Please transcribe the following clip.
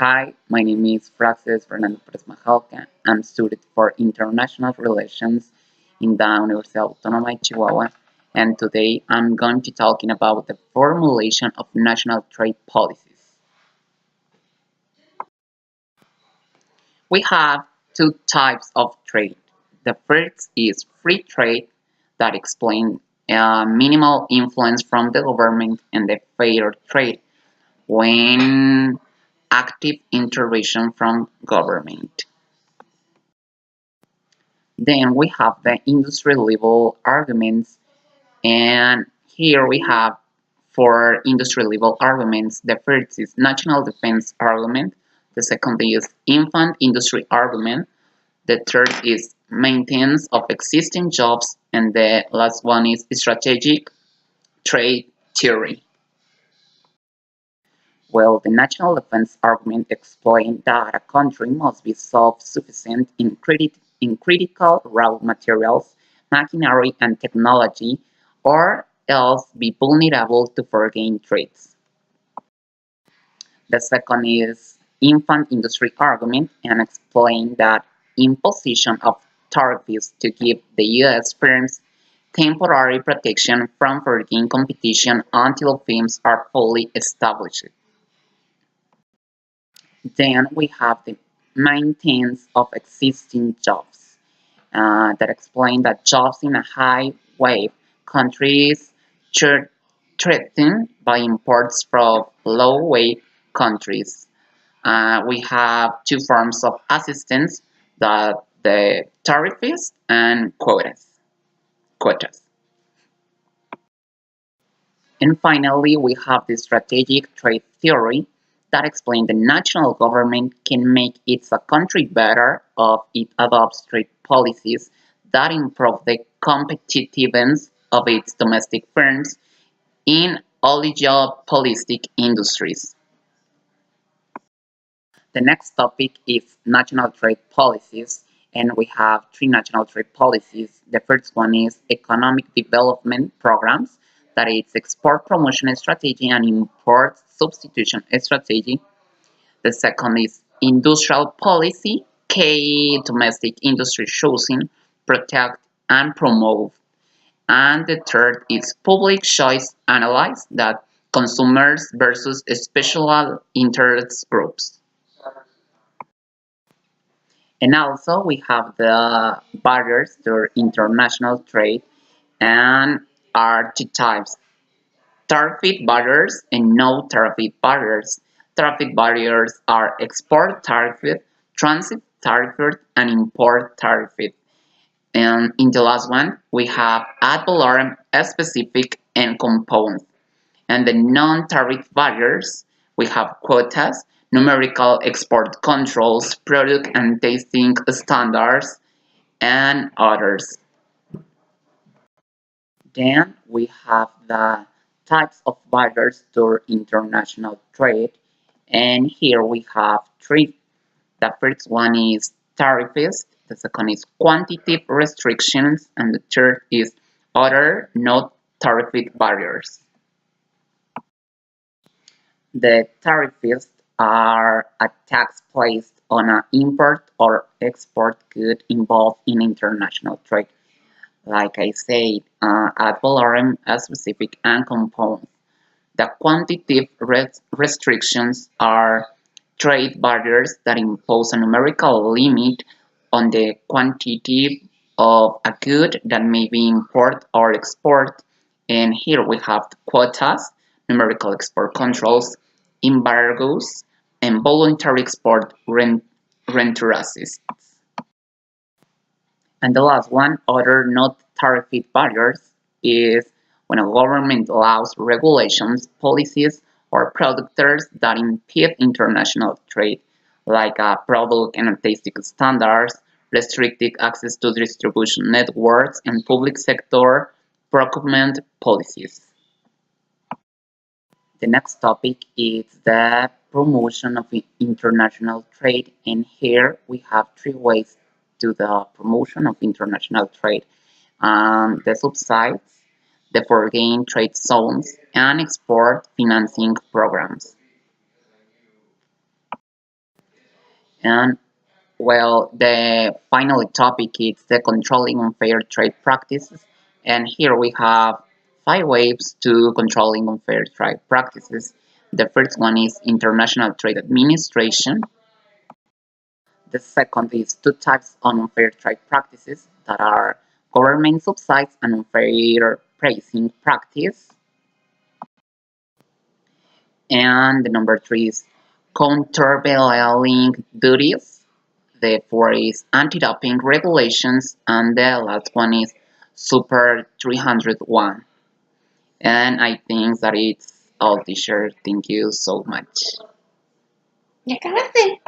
Hi, my name is Frances Fernando Perez Majalca. I'm student for International Relations in the Universidad Autónoma de Chihuahua, and today I'm going to talking about the formulation of national trade policies. We have two types of trade. The first is free trade that explains minimal influence from the government and the fair trade when active intervention from government. Then we have the industry level arguments, and here we have four industry level arguments. The first is national defense argument, the second is infant industry argument, the third is maintenance of existing jobs, and the last one is strategic trade theory. Well, the national defense argument explains that a country must be self-sufficient in critical raw materials, machinery, and technology, or else be vulnerable to foreign threats. The second is infant industry argument and explain that imposition of tariffs to give the U.S. firms temporary protection from foreign competition until firms are fully established. Then we have the maintenance of existing jobs that explain that jobs in a high wage countries threatened by imports from low wage countries. We have two forms of assistance, the tariffs and quotas. And finally, we have the strategic trade theory that explains the national government can make its country better if it adopts trade policies that improve the competitiveness of its domestic firms in oligopolistic industries. The next topic is national trade policies, and we have three national trade policies. The first one is economic development programs, that is export promotion strategy and import substitution strategy. The second is industrial policy, key domestic industry choosing, protect and promote. And the third is public choice analyze, that consumers versus special interest groups. And also we have the barriers to international trade and are two types, tariff barriers and no tariff barriers. Tariff barriers are export tariff, transit tariff, and import tariff. And in the last one, we have ad valorem, specific, and component. And the non-tariff barriers, we have quotas, numerical export controls, product and tasting standards, and others. Then we have the types of barriers to international trade, and here we have three. The first one is tariffs, the second is quantitative restrictions, and the third is other not tariff barriers. The tariffs are a tax placed on an import or export good involved in international trade. Like I said, ad valorem, specific, and component. The quantitative restrictions are trade barriers that impose a numerical limit on the quantity of a good that may be import or export. And here we have the quotas, numerical export controls, embargoes, and voluntary export renter assists. And the last one, other not tariff barriers, is when a government allows regulations, policies, or products that impede international trade, like product and tasting standards, restricted access to distribution networks, and public sector procurement policies. The next topic is the promotion of international trade, and here we have three ways to the promotion of international trade. The subsides, the foreign trade zones, and export financing programs. And well, the final topic is the controlling unfair trade practices. And here we have five ways to controlling unfair trade practices. The first one is International Trade Administration. The second is two types of unfair trade practices that are government subsidies and unfair pricing practice. And the number three is countervailing duties. The fourth is anti-dumping regulations, and the last one is Super 301. And I think that it's all, teacher. Thank you so much. Ya acabaste.